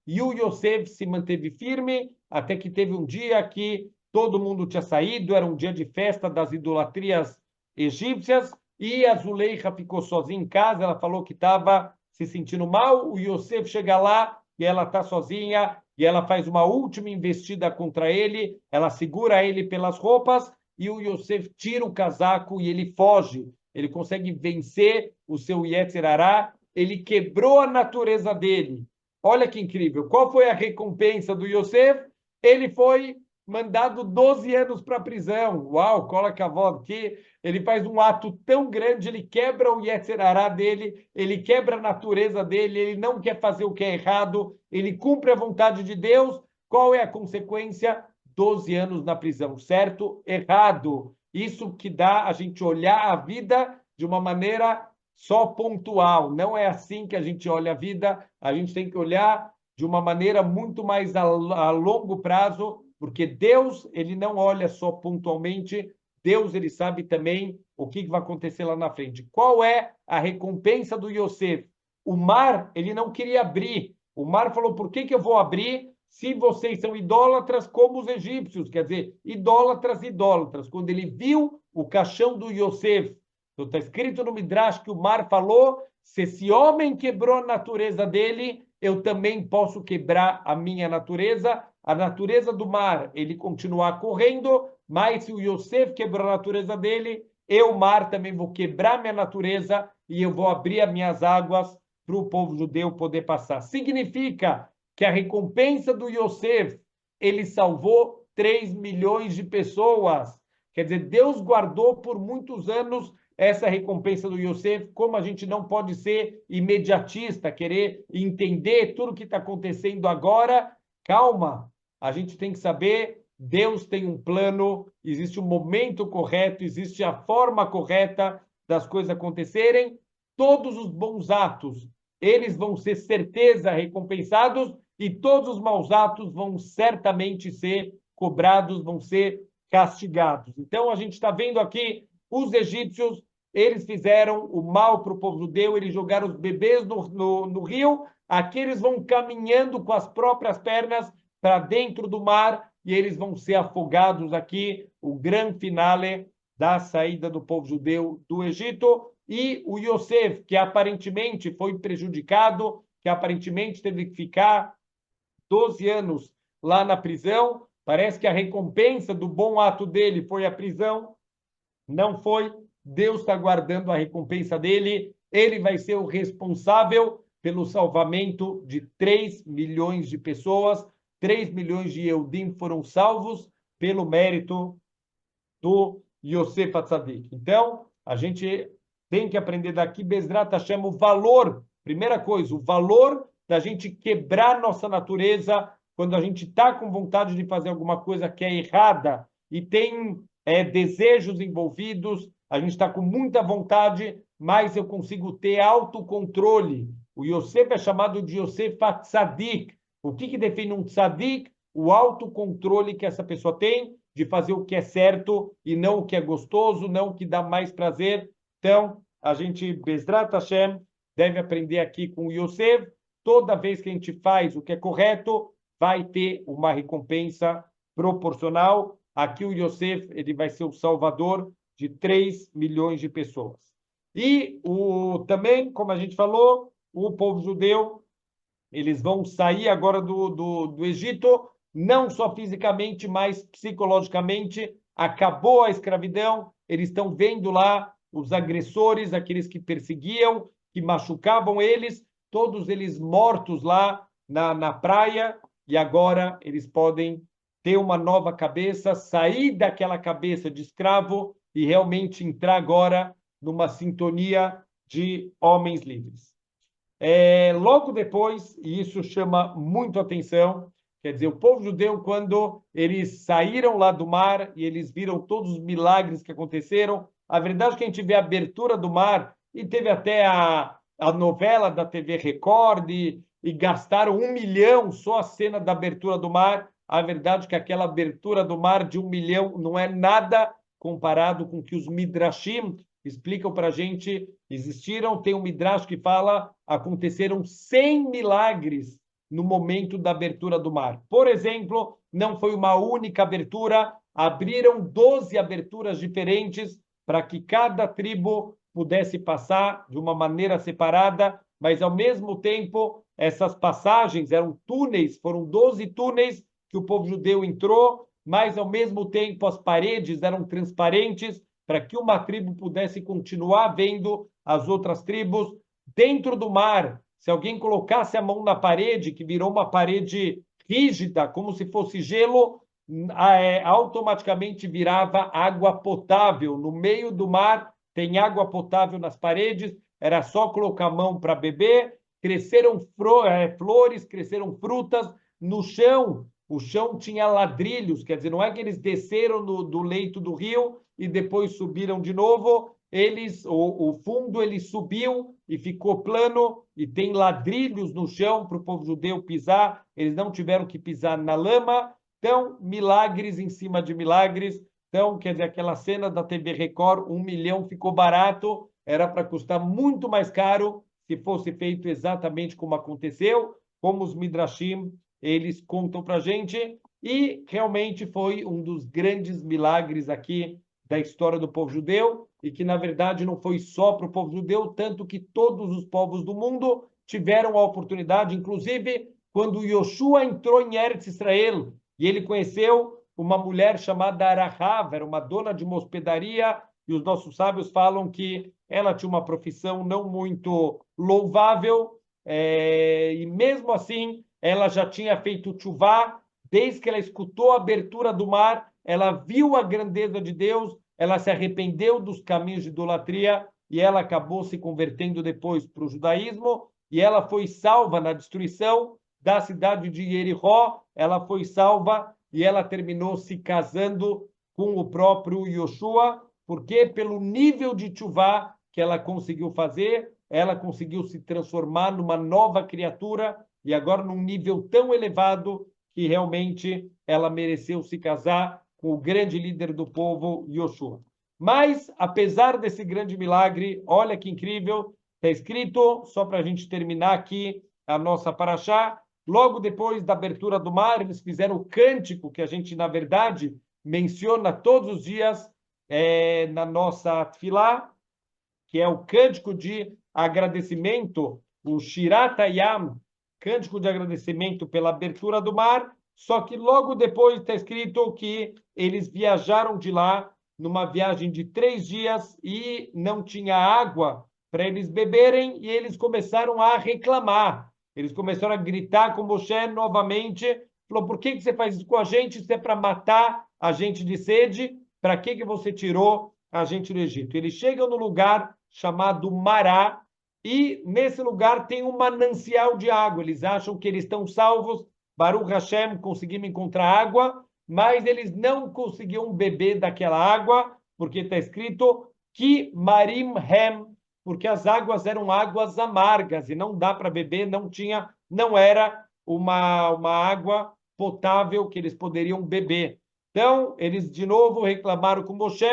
e o Yosef se manteve firme, até que teve um dia que todo mundo tinha saído, era um dia de festa das idolatrias egípcias, e a Zuleika ficou sozinha em casa, ela falou que estava se sentindo mal, o Yosef chega lá, e ela está sozinha, e ela faz uma última investida contra ele, ela segura ele pelas roupas, e o Yosef tira o casaco e ele foge. Ele consegue vencer o seu Yetzer Hará, ele quebrou a natureza dele. Olha que incrível. Qual foi a recompensa do Yosef? Ele foi mandado 12 anos para a prisão. Uau, cola cavalo, que ele faz um ato tão grande, ele quebra o Yetzer Hará dele, ele quebra a natureza dele, ele não quer fazer o que é errado, ele cumpre a vontade de Deus. Qual é a consequência? 12 anos na prisão, certo? Errado. Isso que dá a gente olhar a vida de uma maneira só pontual. Não é assim que a gente olha a vida, a gente tem que olhar de uma maneira muito mais a longo prazo, porque Deus, ele não olha só pontualmente, Deus, ele sabe também o que vai acontecer lá na frente. Qual é a recompensa do Yosef? O mar, ele não queria abrir. O mar falou, por que eu vou abrir se vocês são idólatras como os egípcios? Quer dizer, idólatras. Quando ele viu o caixão do Yosef, então está escrito no Midrash que o mar falou, se esse homem quebrou a natureza dele, eu também posso quebrar a minha natureza. A natureza do mar, ele continuar correndo, mas se o Yosef quebrou a natureza dele, eu, mar, também vou quebrar minha natureza e eu vou abrir as minhas águas para o povo judeu poder passar. Significa que a recompensa do Yosef, ele salvou 3 milhões de pessoas. Quer dizer, Deus guardou por muitos anos essa recompensa do Yosef, como a gente não pode ser imediatista, querer entender tudo o que está acontecendo agora. Calma, a gente tem que saber, Deus tem um plano, existe um momento correto, existe a forma correta das coisas acontecerem. Todos os bons atos, eles vão ser certeza recompensados, e todos os maus atos vão certamente ser cobrados, vão ser castigados. Então, a gente está vendo aqui os egípcios, eles fizeram o mal para o povo judeu, eles jogaram os bebês no rio, aqui eles vão caminhando com as próprias pernas para dentro do mar, e eles vão ser afogados aqui, o grande finale da saída do povo judeu do Egito. e o Yosef, que aparentemente foi prejudicado, que aparentemente teve que ficar 12 anos lá na prisão. Parece que a recompensa do bom ato dele foi a prisão. Não foi. Deus está guardando a recompensa dele. Ele vai ser o responsável pelo salvamento de 3 milhões de pessoas. 3 milhões de Eudim foram salvos pelo mérito do Yosef Atzadik. Então, a gente tem que aprender daqui, Bezrat Hashem, o valor, primeira coisa, o valor da gente quebrar nossa natureza quando a gente está com vontade de fazer alguma coisa que é errada e tem desejos envolvidos, a gente está com muita vontade, mas eu consigo ter autocontrole. O Yosef é chamado de Yosef Tzadik. O que define um tzadik? O autocontrole que essa pessoa tem de fazer o que é certo e não o que é gostoso, não o que dá mais prazer. Então, a gente, Bezrat Hashem, deve aprender aqui com o Yosef. Toda vez que a gente faz o que é correto, vai ter uma recompensa proporcional. Aqui o Yosef, ele vai ser o salvador de 3 milhões de pessoas. E também, como a gente falou, o povo judeu, eles vão sair agora do Egito, não só fisicamente, mas psicologicamente. Acabou a escravidão, eles estão vendo lá os agressores, aqueles que perseguiam, que machucavam eles, todos eles mortos lá na praia, e agora eles podem ter uma nova cabeça, sair daquela cabeça de escravo e realmente entrar agora numa sintonia de homens livres. Logo depois, e isso chama muito atenção, quer dizer, o povo judeu, quando eles saíram lá do mar e eles viram todos os milagres que aconteceram, a verdade é que a gente vê a abertura do mar, e teve até a novela da TV Record, e gastaram 1 milhão só a cena da abertura do mar. A verdade é que aquela abertura do mar de 1 milhão não é nada comparado com o que os Midrashim explicam para a gente. Tem um Midrash que fala aconteceram 100 milagres no momento da abertura do mar. Por exemplo, não foi uma única abertura, abriram 12 aberturas diferentes para que cada tribo pudesse passar de uma maneira separada, mas ao mesmo tempo essas passagens eram túneis, foram 12 túneis que o povo judeu entrou, mas ao mesmo tempo as paredes eram transparentes para que uma tribo pudesse continuar vendo as outras tribos. Dentro do mar, se alguém colocasse a mão na parede, que virou uma parede rígida, como se fosse gelo, automaticamente virava água potável. No meio do mar tem água potável nas paredes, era só colocar a mão para beber. Cresceram flores, cresceram frutas no chão. O chão tinha ladrilhos, quer dizer, não é que eles desceram do leito do rio e depois subiram de novo. O fundo ele subiu e ficou plano, e tem ladrilhos no chão para o povo judeu pisar. Eles não tiveram que pisar na lama. Então, milagres em cima de milagres. Então, quer dizer, aquela cena da TV Record, 1 milhão ficou barato, era para custar muito mais caro se fosse feito exatamente como aconteceu, como os Midrashim, eles contam para a gente, e realmente foi um dos grandes milagres aqui da história do povo judeu, e que, na verdade, não foi só para o povo judeu, tanto que todos os povos do mundo tiveram a oportunidade, inclusive quando Yoshua entrou em Eretz Israel, e ele conheceu uma mulher chamada Arahav, era uma dona de uma hospedaria, e os nossos sábios falam que ela tinha uma profissão não muito louvável, e mesmo assim ela já tinha feito tchuvá. Desde que ela escutou a abertura do mar, ela viu a grandeza de Deus, ela se arrependeu dos caminhos de idolatria e ela acabou se convertendo depois para o judaísmo, e ela foi salva na destruição da cidade de Jericó. Ela foi salva e ela terminou se casando com o próprio Yoshua, porque pelo nível de tchuvá que ela conseguiu fazer, ela conseguiu se transformar numa nova criatura, e agora num nível tão elevado que realmente ela mereceu se casar com o grande líder do povo, Yoshua. Mas, apesar desse grande milagre, olha que incrível, está escrito, só para a gente terminar aqui a nossa paraxá, logo depois da abertura do mar, eles fizeram o cântico que a gente, na verdade, menciona todos os dias na nossa tefilá, que é o cântico de agradecimento, o Shirat Hayam, cântico de agradecimento pela abertura do mar, só que logo depois está escrito que eles viajaram de lá numa viagem de 3 dias e não tinha água para eles beberem, e eles começaram a reclamar. Eles começaram a gritar com Moshe novamente, falou, por que você faz isso com a gente? Isso é para matar a gente de sede? Para que você tirou a gente do Egito? Eles chegam no lugar chamado Mará, e nesse lugar tem um manancial de água. Eles acham que eles estão salvos, Baruch Hashem, conseguimos encontrar água, mas eles não conseguiam beber daquela água, porque está escrito Ki Marim Hem, porque as águas eram águas amargas e não dá para beber, não era uma água potável que eles poderiam beber. Então, eles de novo reclamaram com Moshe.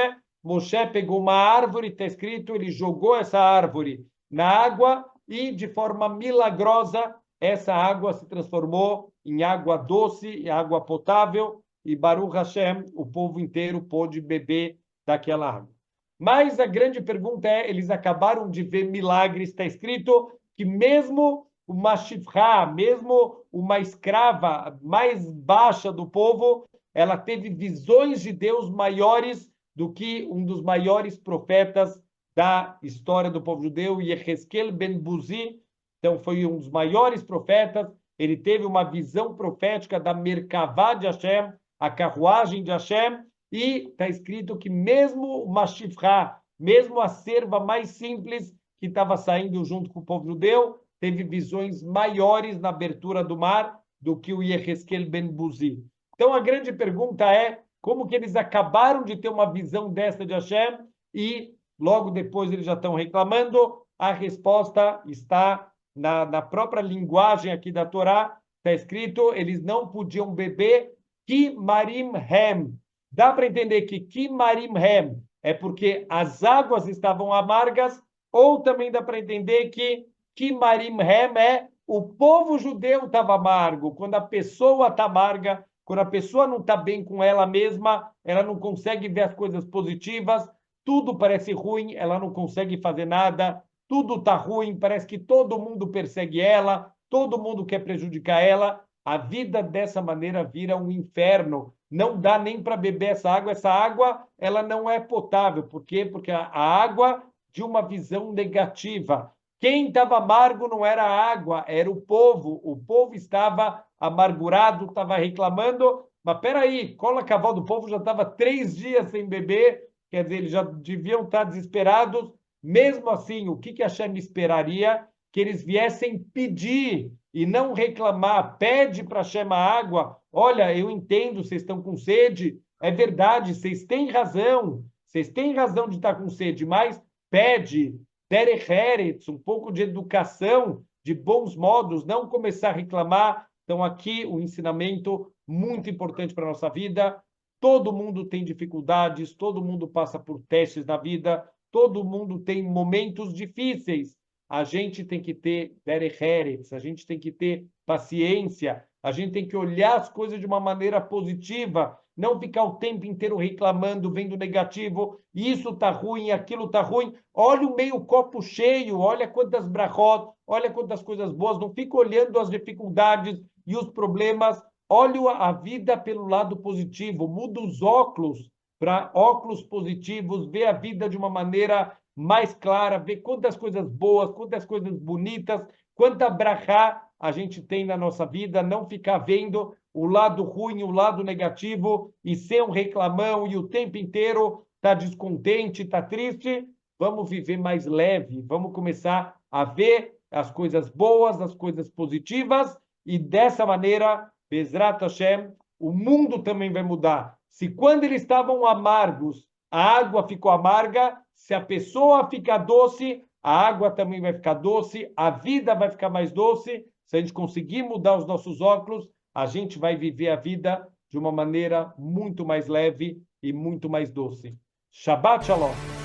Moshe pegou uma árvore, está escrito, ele jogou essa árvore na água e, de forma milagrosa, essa água se transformou em água doce, em água potável, e Baruch Hashem, o povo inteiro pôde beber daquela água. Mas a grande pergunta é, eles acabaram de ver milagres, está escrito que mesmo uma shifra, mesmo uma escrava mais baixa do povo, ela teve visões de Deus maiores do que um dos maiores profetas da história do povo judeu, Yehezkel ben Buzi. Então, foi um dos maiores profetas. Ele teve uma visão profética da Merkavá de Hashem, a carruagem de Hashem, e está escrito que mesmo uma shifra, mesmo a serva mais simples que estava saindo junto com o povo judeu, teve visões maiores na abertura do mar do que o Yehezkel ben Buzi. Então, a grande pergunta é como que eles acabaram de ter uma visão dessa de Hashem e logo depois eles já estão reclamando? A resposta está na própria linguagem aqui da Torá, está escrito, eles não podiam beber Ki Marim Hem. Dá para entender que Ki Marim Hem é porque as águas estavam amargas, ou também dá para entender que Ki Marim Hem é o povo judeu estava amargo. Quando a pessoa está amarga, quando a pessoa não está bem com ela mesma, ela não consegue ver as coisas positivas, tudo parece ruim, ela não consegue fazer nada, tudo está ruim, parece que todo mundo persegue ela, todo mundo quer prejudicar ela. A vida dessa maneira vira um inferno. Não dá nem para beber essa água ela não é potável. Por quê? Porque a água de uma visão negativa. Quem estava amargo não era a água, era o povo. O povo estava amargurado, estava reclamando. Mas peraí, cola cavalo do povo já estava 3 dias sem beber, quer dizer, eles já deviam estar desesperados. Mesmo assim, o que Hashem esperaria? Que eles viessem pedir e não reclamar. Pede para Hashem a água. Olha, eu entendo, vocês estão com sede. É verdade, vocês têm razão. Vocês têm razão de estar com sede, mas pede. Derech Eretz, um pouco de educação, de bons modos, não começar a reclamar. Então, aqui, um ensinamento muito importante para a nossa vida. Todo mundo tem dificuldades, todo mundo passa por testes na vida, todo mundo tem momentos difíceis. A gente tem que ter Derech Eretz, a gente tem que ter paciência, a gente tem que olhar as coisas de uma maneira positiva, não ficar o tempo inteiro reclamando, vendo negativo, isso está ruim, aquilo está ruim. Olha o meio copo cheio, olha quantas brachot, olha quantas coisas boas, não fica olhando as dificuldades e os problemas, olha a vida pelo lado positivo, muda os óculos para óculos positivos, vê a vida de uma maneira mais clara, vê quantas coisas boas, quantas coisas bonitas, quanta brachá a gente tem na nossa vida, não ficar vendo o lado ruim, o lado negativo, e ser um reclamão e o tempo inteiro tá descontente, tá triste. Vamos viver mais leve, vamos começar a ver as coisas boas, as coisas positivas, e dessa maneira, Bezrat Hashem, o mundo também vai mudar. Se quando eles estavam amargos, a água ficou amarga, se a pessoa ficar doce, a água também vai ficar doce, a vida vai ficar mais doce. Se a gente conseguir mudar os nossos óculos, a gente vai viver a vida de uma maneira muito mais leve e muito mais doce. Shabbat Shalom.